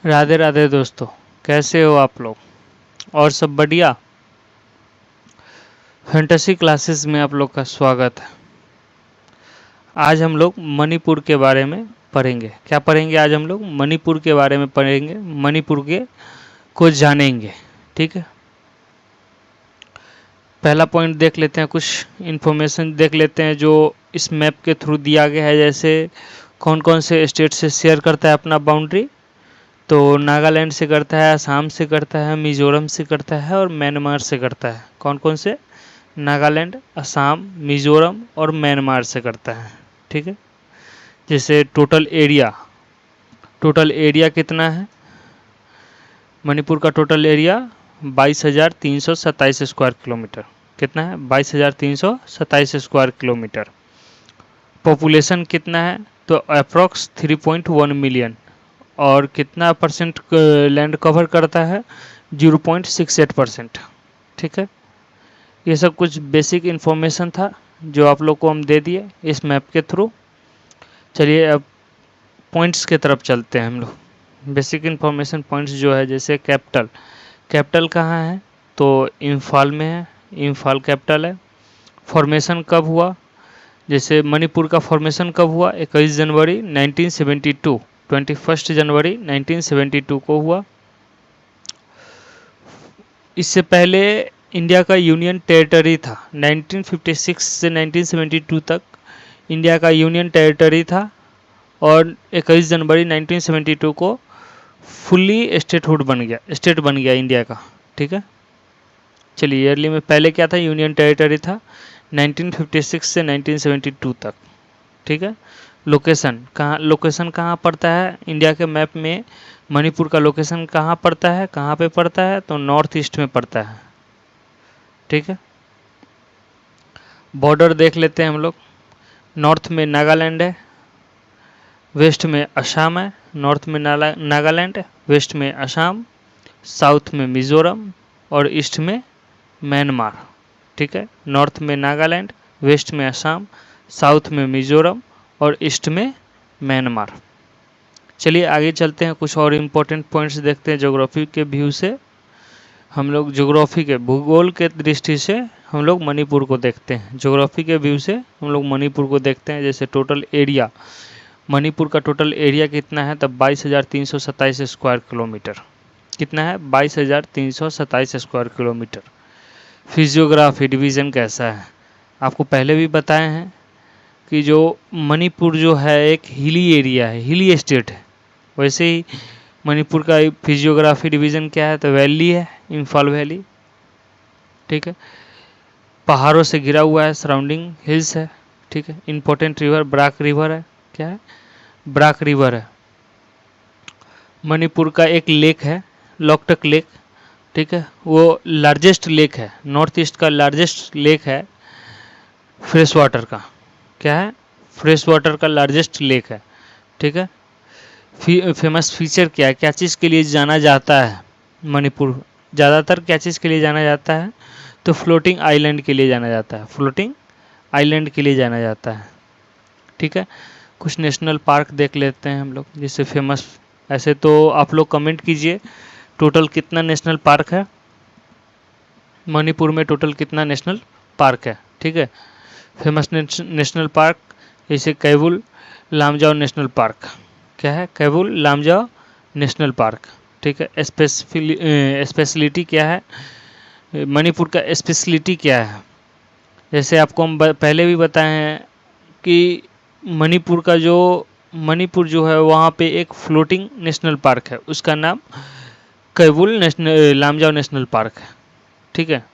राधे राधे दोस्तों, कैसे हो आप लोग? और सब बढ़िया। फैंटेसी क्लासेस में आप लोग का स्वागत है। आज हम लोग मणिपुर के बारे में पढ़ेंगे। क्या पढ़ेंगे? आज हम लोग मणिपुर के बारे में पढ़ेंगे, मणिपुर के को जानेंगे। ठीक है, पहला पॉइंट देख लेते हैं, कुछ इन्फॉर्मेशन देख लेते हैं जो इस मैप के थ्रू दिया गया है। जैसे कौन कौन से स्टेट से शेयर करता है अपना बाउंड्री, तो नागालैंड से करता है, असम से करता है, मिजोरम से करता है और म्यांमार से करता है। कौन कौन से? नागालैंड, असम, मिजोरम और म्यांमार से करता है। ठीक है, जैसे टोटल एरिया कितना है? मणिपुर का टोटल एरिया 22,327 स्क्वायर किलोमीटर। कितना है? 22,327 स्क्वायर किलोमीटर। पॉपुलेशन कितना है? तो अप्रॉक्स 3.1 मिलियन। और कितना परसेंट लैंड कवर करता है? 0.68%। ठीक है, ये सब कुछ बेसिक इन्फॉर्मेशन था जो आप लोग को हम दे दिए इस मैप के थ्रू। चलिए अब पॉइंट्स के तरफ चलते हैं हम लोग। बेसिक इन्फॉर्मेशन पॉइंट्स जो है, जैसे कैपिटल कहाँ है? तो इम्फाल में है, इम्फाल कैपिटल है। फॉर्मेशन कब हुआ? जैसे मणिपुर का फॉर्मेशन कब हुआ? 21 जनवरी 1972, 21 जनवरी 1972 को हुआ। इससे पहले इंडिया का यूनियन टेरिटरी था। 1956 से 1972 तक इंडिया का यूनियन टेरिटरी था और 21 जनवरी 1972 को फुल्ली स्टेट बन गया इंडिया का। ठीक है, चलिए ईयरली में पहले क्या था? यूनियन टेरिटरी था 1956 से 1972 तक। ठीक है, लोकेशन कहाँ पड़ता है इंडिया के मैप में? मणिपुर का लोकेशन कहाँ पड़ता है? कहाँ पे पड़ता है? तो नॉर्थ ईस्ट में पड़ता है। ठीक है, बॉर्डर देख लेते हैं हम लोग। नॉर्थ में नागालैंड है, वेस्ट में असम है। नॉर्थ में नागालैंड, वेस्ट में असम, साउथ में मिजोरम और ईस्ट में म्यांमार। ठीक है, नॉर्थ में नागालैंड, वेस्ट में असम, साउथ में मिजोरम और ईस्ट में म्यांमार। चलिए आगे चलते हैं, कुछ और इम्पोर्टेंट पॉइंट्स देखते हैं ज्योग्राफी के व्यू से। हम लोग ज्योग्राफी के भूगोल के दृष्टि से हम लोग मणिपुर को देखते हैं। ज्योग्राफी के व्यू से हम लोग मणिपुर को देखते हैं। जैसे टोटल एरिया, मणिपुर का टोटल एरिया कितना है? तब 22,327 स्क्वायर किलोमीटर। कितना है? 22,327 स्क्वायर किलोमीटर। फिजियोग्राफी डिवीज़न कैसा है? आपको पहले भी बताए हैं कि जो मणिपुर जो है एक हिली एरिया है, हिली स्टेट है। वैसे ही मणिपुर का फिजियोग्राफी डिवीज़न क्या है? तो वैली है, इम्फाल वैली। ठीक है, पहाड़ों से घिरा हुआ है, सराउंडिंग हिल्स है। ठीक है, इम्पोर्टेंट रिवर ब्राक रिवर है। क्या है? ब्राक रिवर है। मणिपुर का एक लेक है, लोकटक लेक। ठीक है, वो लार्जेस्ट लेक है, नॉर्थ ईस्ट का लार्जेस्ट लेक है फ्रेश वाटर का। क्या है? फ्रेश वाटर का लार्जेस्ट लेक है। ठीक है, फेमस फीचर क्या है? क्या चीज़ के लिए जाना जाता है मणिपुर? ज़्यादातर क्या चीज़ के लिए जाना जाता है? तो फ्लोटिंग आइलैंड के लिए जाना जाता है, फ्लोटिंग आइलैंड के लिए जाना जाता है। ठीक है, कुछ नेशनल पार्क देख लेते हैं हम लोग, जिससे फेमस। ऐसे तो आप लोग कमेंट कीजिए टोटल कितना नेशनल पार्क है मणिपुर में, टोटल कितना नेशनल पार्क है। ठीक है, फेमस नेशनल पार्क जैसे कैबुल लामजाओ नेशनल पार्क। क्या है? Keibul Lamjao national park. ठीक है, स्पेशलिटी क्या है मणिपुर का? स्पेशलिटी क्या है? जैसे आपको हम पहले भी बताए हैं कि मणिपुर जो है वहाँ पे एक फ्लोटिंग नेशनल पार्क है, उसका नाम कैबुल लामजाओ नेशनल पार्क है। ठीक है,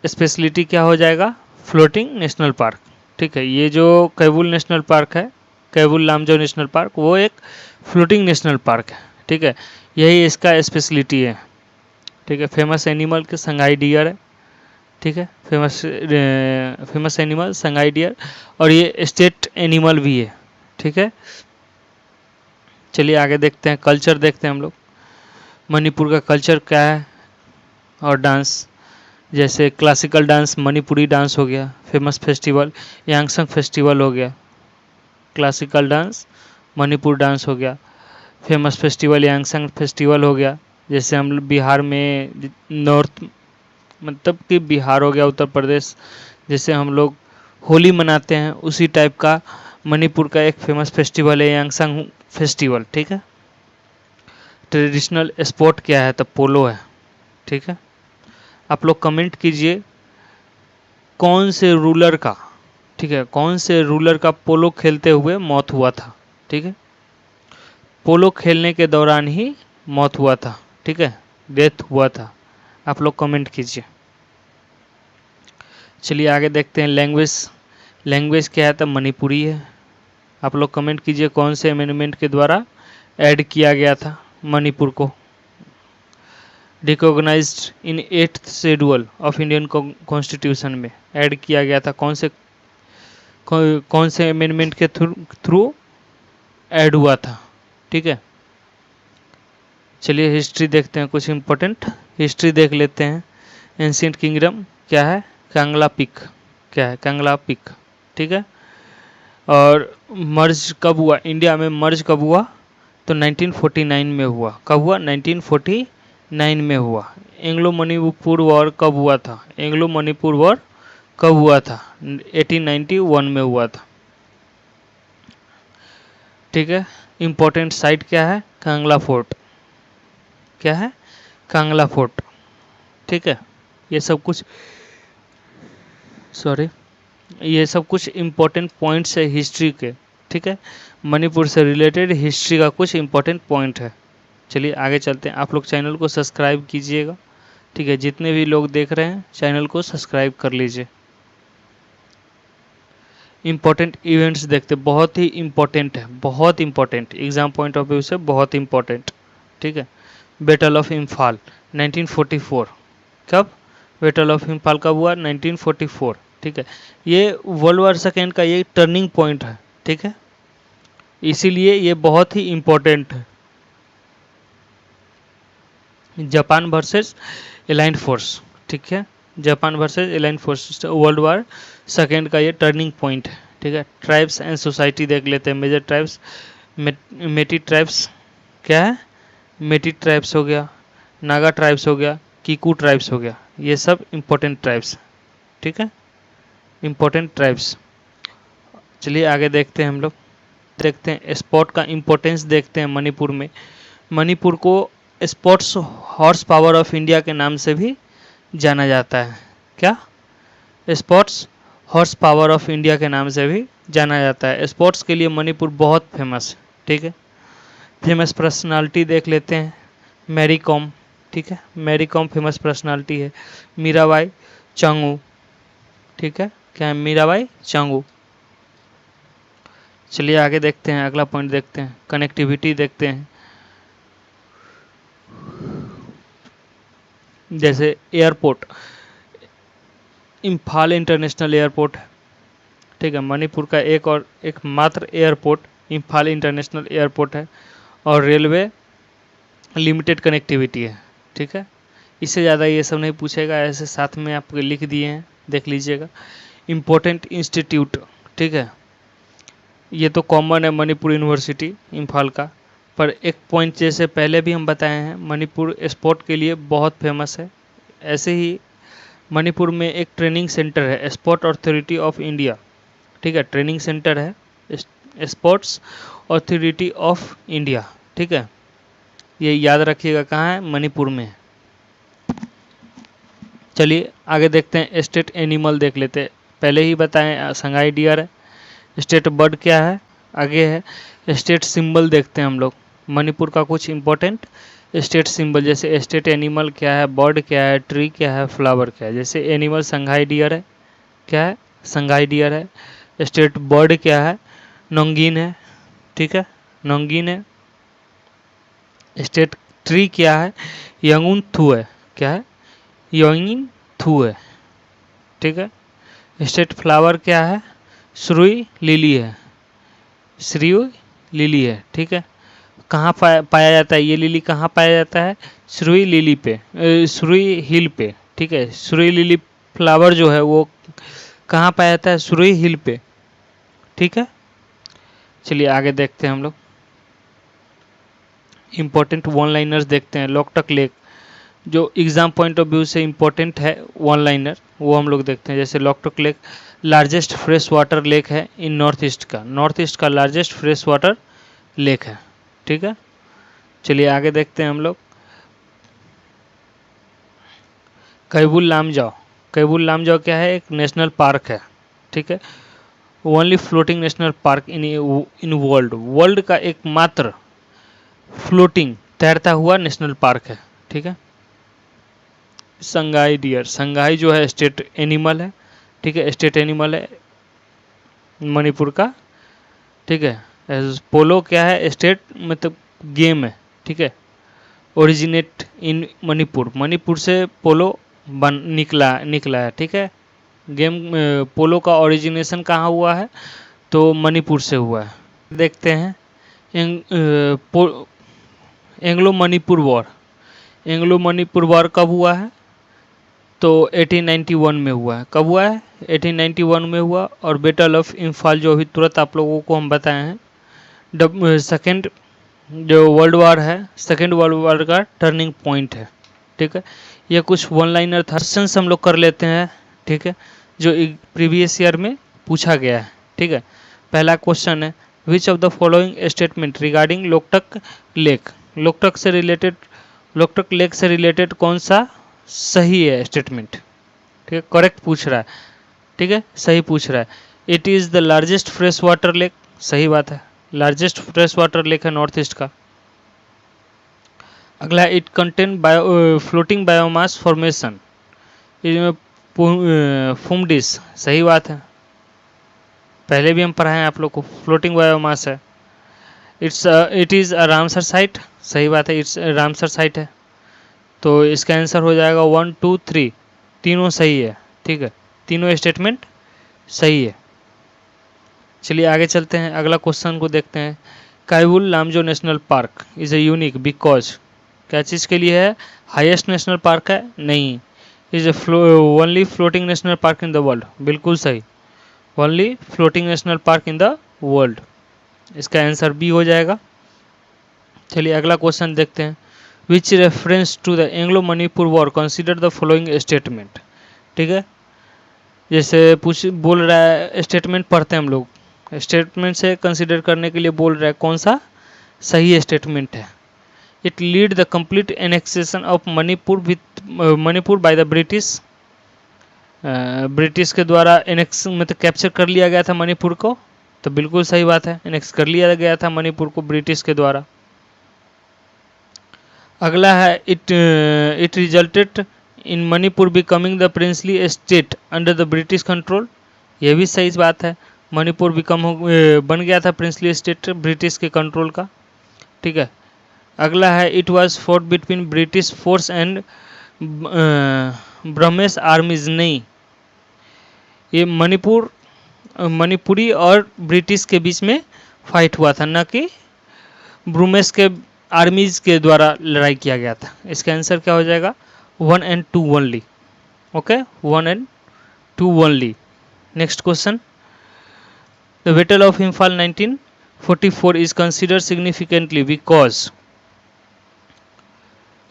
स्पेशलिटी क्या हो जाएगा? Floating national park. ठीक है, ये जो कैबुल नेशनल पार्क है, कैबुल लामजाओ नेशनल पार्क, वो एक फ्लोटिंग नेशनल पार्क है। ठीक है, यही इसका स्पेशलिटी है। ठीक है, फेमस एनिमल के संगाई डियर है। ठीक है, फेमस एनिमल संगाई डियर, और ये स्टेट एनिमल भी है। ठीक है, चलिए आगे देखते हैं, कल्चर देखते हैं हम लोग। मणिपुर का कल्चर क्या है? और डांस, जैसे क्लासिकल डांस मणिपुरी डांस हो गया। फेमस फेस्टिवल यांगसंग फेस्टिवल हो गया। क्लासिकल डांस मणिपुर डांस हो गया। फेमस फेस्टिवल यांगसंग फेस्टिवल हो गया, जैसे हम लोग बिहार में नॉर्थ, मतलब कि बिहार हो गया, उत्तर प्रदेश, जैसे हम लोग होली मनाते हैं उसी टाइप का मणिपुर का एक फेमस फेस्टिवल है यांगसंग फेस्टिवल। ठीक है। ट्रेडिशनल स्पोर्ट क्या है? तो पोलो है। ठीक है। आप लोग कमेंट कीजिए कौन से रूलर का, ठीक है, कौन से रूलर का पोलो खेलते हुए मौत हुआ था। ठीक है। पोलो खेलने के दौरान ही मौत हुआ था। ठीक है, डेथ हुआ था। आप लोग कमेंट कीजिए। चलिए आगे देखते हैं लैंग्वेज। लैंग्वेज क्या है? तो मणिपुरी है। आप लोग कमेंट कीजिए कौन से अमेंडमेंट के द्वारा ऐड किया गया था मणिपुर को। Recognised in 8th schedule of Indian constitution में ऐड किया गया था। कौन से अमेंडमेंट के थ्रू ऐड हुआ था। ठीक है। चलिए हिस्ट्री देखते हैं, कुछ इंपॉर्टेंट हिस्ट्री देख लेते हैं। एंशिएंट किंगडम क्या है? कांगला पिक। क्या है? कांगला पिक। ठीक है। और मर्ज कब हुआ? इंडिया में मर्ज कब हुआ? तो 1949 में हुआ। कब हुआ? 1949 में हुआ। एंग्लो मणिपुर वॉर कब हुआ था? एंग्लो मणिपुर वॉर कब हुआ था? 1891 में हुआ था। ठीक है। इम्पोर्टेंट साइट क्या है? कांगला फोर्ट। क्या है? कांगला फोर्ट। ठीक है। ये सब कुछ ये सब कुछ इम्पोर्टेंट पॉइंट्स है हिस्ट्री के। ठीक है। मणिपुर से रिलेटेड हिस्ट्री का कुछ इम्पोर्टेंट पॉइंट है। चलिए आगे चलते हैं। आप लोग चैनल को सब्सक्राइब कीजिएगा। ठीक है, जितने भी लोग देख रहे हैं चैनल को सब्सक्राइब कर लीजिए। इम्पोर्टेंट इवेंट्स देखते, बहुत ही इम्पोर्टेंट है, बहुत important, exam point of view से बहुत इम्पोर्टेंट। ठीक है। Battle of Imphal 1944। कब बैटल ऑफ इम्फाल कब हुआ? 1944। ठीक है। ये वर्ल्ड वार सेकेंड का ये टर्निंग पॉइंट है। ठीक है, इसीलिए ये बहुत ही इम्पोर्टेंट है। Japan versus aligned force. ठीक है, Japan versus aligned force world war second का ये टर्निंग पॉइंट है। ठीक है। ट्राइब्स एंड सोसाइटी देख लेते हैं। Major tribes, Meitei tribes. क्या है? मेटी ट्राइब्स हो गया, नागा ट्राइब्स हो गया, कीकू ट्राइब्स हो गया। ये सब इम्पोर्टेंट ट्राइब्स। ठीक है, इम्पोर्टेंट ट्राइब्स। चलिए आगे देखते हैं। हम लोग देखते हैं स्पोर्ट का इम्पोर्टेंस देखते हैं मणिपुर में। मणिपुर को sports horse power of India के नाम से भी जाना जाता है। क्या? Sports horse power of India के नाम से भी जाना जाता है। स्पोर्ट्स के लिए मणिपुर बहुत फेमस है। ठीक है। फेमस पर्सनालिटी देख लेते हैं। मैरी कॉम। ठीक है, मैरी कॉम फेमस पर्सनालिटी है। मीराबाई चानू। ठीक है, क्या है? मीराबाई चानू। चलिए आगे देखते हैं, अगला पॉइंट देखते हैं, कनेक्टिविटी देखते हैं। जैसे एयरपोर्ट, इम्फाल इंटरनेशनल एयरपोर्ट है। ठीक है, मणिपुर का एक मात्र एयरपोर्ट इम्फाल इंटरनेशनल एयरपोर्ट है। और रेलवे लिमिटेड कनेक्टिविटी है। ठीक है, इससे ज़्यादा ये सब नहीं पूछेगा, ऐसे साथ में आपको लिख दिए हैं, देख लीजिएगा। Important institute. ठीक है, ये तो कॉमन है, मणिपुर यूनिवर्सिटी इम्फाल का। पर एक पॉइंट जैसे पहले भी हम बताए हैं, मणिपुर स्पोर्ट के लिए बहुत फेमस है। ऐसे ही मणिपुर में एक ट्रेनिंग सेंटर है, स्पोर्ट अथॉरिटी ऑफ इंडिया। ठीक है, ट्रेनिंग सेंटर है स्पोर्ट्स अथॉरिटी ऑफ इंडिया। ठीक है, ये याद रखिएगा, कहाँ है? मणिपुर में है। चलिए आगे देखते हैं। स्टेट एनिमल देख लेते हैं। पहले ही बताएं संगाई डियर है। स्टेट बर्ड क्या है? आगे है। स्टेट सिंबल देखते हैं हम लोग। मणिपुर का कुछ इंपॉर्टेंट स्टेट सिंबल, जैसे स्टेट एनिमल क्या है, बर्ड क्या है, ट्री क्या है, फ्लावर क्या है। जैसे एनिमल संघाई डियर है। क्या है? संघाई डियर है। स्टेट बर्ड क्या है? नोंगीन है। ठीक है, नोंगीन है। स्टेट ट्री क्या है? यंगुन थू है। क्या है? यंगिन थू है। ठीक है। स्टेट फ्लावर क्या है? श्रुई लिली है। श्रुई लिली है। ठीक है, कहाँ पाया जाता है ये लिली? कहाँ पाया जाता है? श्रुई लिली पे, श्रुई हिल पे। ठीक है, श्रुई लिली फ्लावर जो है वो कहाँ पाया जाता है? श्रुई हिल पे। ठीक है, चलिए आगे देखते हैं हम लोग। इंपॉर्टेंट वन लाइनर्स देखते हैं। लोकटक लेक जो एग्जाम पॉइंट ऑफ व्यू से इम्पोर्टेंट है वन लाइनर, वो हम लोग देखते हैं। जैसे Loktak lake largest fresh water lake है इन नॉर्थ ईस्ट का लार्जेस्ट फ्रेश वाटर लेक है। ठीक है, चलिए आगे देखते हैं हम लोग। कैबुल लामजाओ, कैबुल लामजाओ क्या है? एक नेशनल पार्क है। ठीक है, only floating national park in world, world का एकमात्र फ्लोटिंग तैरता हुआ नेशनल पार्क है। ठीक है, संगाई डियर, संगाई जो है स्टेट एनिमल है। ठीक है, स्टेट एनिमल है मणिपुर का। ठीक है, पोलो क्या है? स्टेट मतलब गेम है। ठीक है, ओरिजिनेट इन मणिपुर, मणिपुर से पोलो निकला है। ठीक है, गेम पोलो का ओरिजिनेशन कहाँ हुआ है? तो मणिपुर से हुआ है। देखते हैं Anglo Manipur war, Anglo Manipur war कब हुआ है? तो 1891 में हुआ है। कब हुआ है? 1891 में हुआ। और बैटल ऑफ इम्फाल जो अभी तुरंत आप लोगों को हम बताए हैं, सेकेंड जो वर्ल्ड वार है, सेकेंड वर्ल्ड वार का टर्निंग पॉइंट है। ठीक है, ये कुछ वन लाइनर था। क्वेश्चंस हम लोग कर लेते हैं। ठीक है, जो प्रीवियस ईयर में पूछा गया है। ठीक है, पहला क्वेश्चन है विच of the following statement regarding Loktak lake, Loktak lake से रिलेटेड कौन सा सही है स्टेटमेंट? ठीक है, करेक्ट पूछ रहा है। ठीक है, सही पूछ रहा है। It is the largest fresh water lake, सही बात है, लार्जेस्ट फ्रेश वाटर लेक है नॉर्थ ईस्ट का। अगला, it contain floating biomass formation, phumdis, सही बात है, पहले भी हम पढ़ाए हैं आप लोग को, फ्लोटिंग बायोमास है। It is a Ramsar site, सही बात है, इट्स रामसर साइट है। तो इसका आंसर हो जाएगा 1 2 3, तीनों सही है। ठीक है, तीनों स्टेटमेंट सही है। चलिए आगे चलते हैं, अगला क्वेश्चन को देखते हैं। Keibul Lamjao national park is a unique because, क्या चीज़ के लिए है? हाईएस्ट नेशनल पार्क है? नहीं, is a only floating national park in the world, बिल्कुल सही, only floating national park in the world, इसका आंसर बी हो जाएगा। चलिए अगला क्वेश्चन देखते हैं। Which reference to the Anglo Manipur war consider the following statement. ठीक है, जैसे बोल रहा है, स्टेटमेंट पढ़ते हैं हम लोग, स्टेटमेंट से कंसिडर करने के लिए बोल रहा है कौन सा सही स्टेटमेंट है। It lead the complete annexation of Manipur with Manipur by the British, British के द्वारा एनेक्स मतलब कैप्चर कर लिया गया था मणिपुर को, तो बिल्कुल सही बात है, एनेक्स कर लिया गया था मणिपुर को ब्रिटिश के द्वारा। अगला है it resulted in Manipur becoming the princely state under the British control, यह भी सही बात है, मणिपुर बन गया था प्रिंसली स्टेट ब्रिटिश के कंट्रोल का। ठीक है, अगला है it was fought between British force and Brahmesh आर्मीज, नहीं, ये मणिपुरी और ब्रिटिश के बीच में फाइट हुआ था, न कि ब्रह्मेश के आर्मीज के द्वारा लड़ाई किया गया था। इसका आंसर क्या हो जाएगा? 1 and 2 only. Okay, 1 and 2 only. Next question, the battle of Imphal 1944 is considered significantly because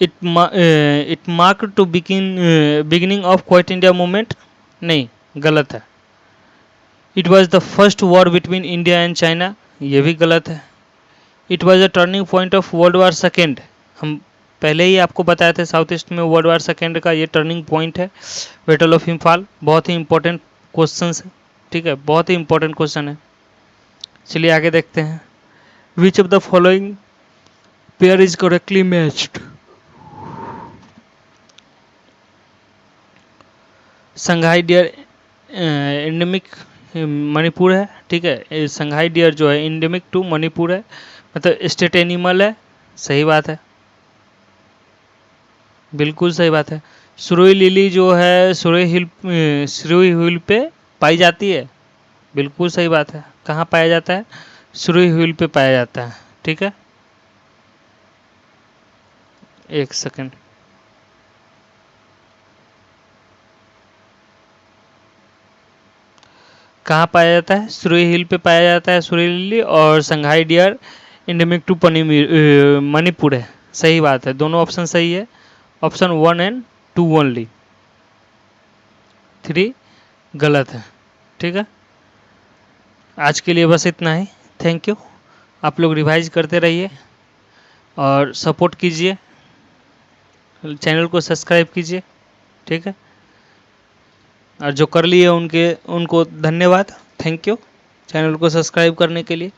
it mark to beginning of quit India movement, नहीं, गलत है। It was the first war between India and China, ये भी गलत है। It was a turning point of world war second, हम पहले ही आपको बताए थे साउथ ईस्ट में वर्ल्ड वार सेकेंड का ये टर्निंग पॉइंट है बैटल ऑफ इम्फाल। बहुत ही इंपॉर्टेंट क्वेश्चन है। ठीक है, बहुत ही इंपॉर्टेंट क्वेश्चन है। चलिए आगे देखते हैं। Which of the following pair is correctly matched, Sangai deer endemic Manipur है। ठीक है, संघाई डियर जो है एंडेमिक टू मणिपुर है, मतलब स्टेट एनिमल है, सही बात है, बिल्कुल सही बात है। सुरोई लिली जो है सुरोई हिल पे पाई जाती है, बिल्कुल सही बात है, कहाँ पाया जाता है? सुरोई हिल पे पाया जाता है। ठीक है, एक सेकंड, कहाँ पाया जाता है? सुरोई हिल पे पाया जाता है सुरोई लिली, और संघाई डियर इंडेमिक टू मणिपुर है। सही बात है, दोनों ऑप्शन सही है। ऑप्शन 1 एंड 2 ओनली, 3 गलत है। ठीक है, आज के लिए बस इतना ही। Thank you. आप लोग रिवाइज करते रहिए और सपोर्ट कीजिए, चैनल को सब्सक्राइब कीजिए। ठीक है, और जो कर लिए उनको धन्यवाद, थैंक यू चैनल को सब्सक्राइब करने के लिए।